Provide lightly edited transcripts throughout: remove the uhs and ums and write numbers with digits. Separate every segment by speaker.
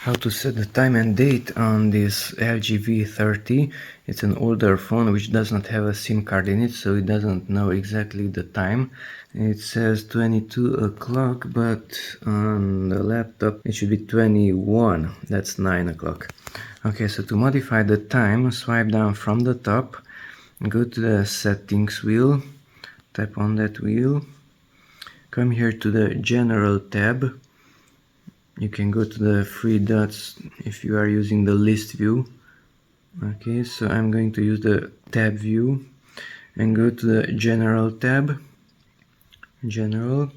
Speaker 1: How to set the time and date on this LG V30. It's an older phone which does not have a SIM card in it, so it doesn't know exactly the time. It says 22 o'clock, but on the laptop it should be 21. That's 9 o'clock. Okay, so to modify the time, swipe down from the top, go to the settings wheel, tap on that wheel, come here to the general tab. You can go to the three dots if you are using the list view. Okay, so I'm going to use the tab view and go to the general tab. General.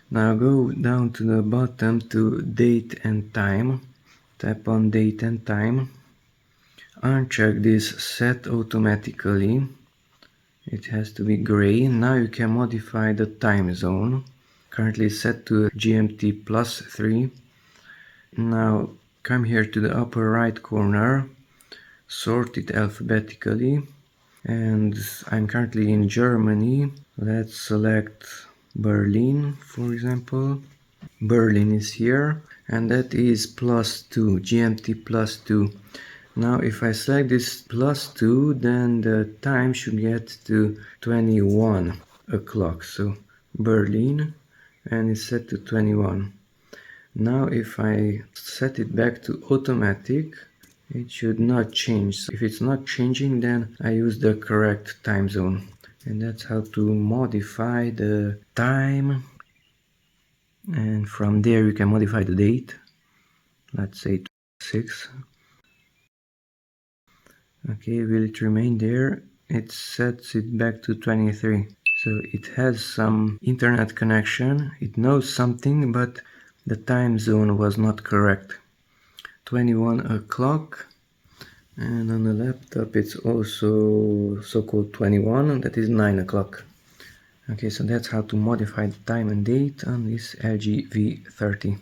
Speaker 1: Now go down to the bottom to date and time. Tap on date and time. Uncheck this set automatically. It has to be gray. Now you can modify the time zone. Currently set to GMT +3. Now come here to the upper right corner, sort it alphabetically, and I'm currently in Germany. Let's select Berlin, for example. Berlin is here, and that is +2, GMT +2. Now if I select this +2, then the time should get to 21 o'clock. So Berlin, and it's set to 21. Now if I set it back to automatic, it should not change. So if it's not changing, then I use the correct time zone. And that's how to modify the time. And from there you can modify the date. Let's say 6. Okay, will it remain there? It sets it back to 23. So it has some internet connection. It knows something, but the time zone was not correct. 21 o'clock, and on the laptop it's also so-called 21, that is 9 o'clock. Okay, so that's how to modify the time and date on this LG V30.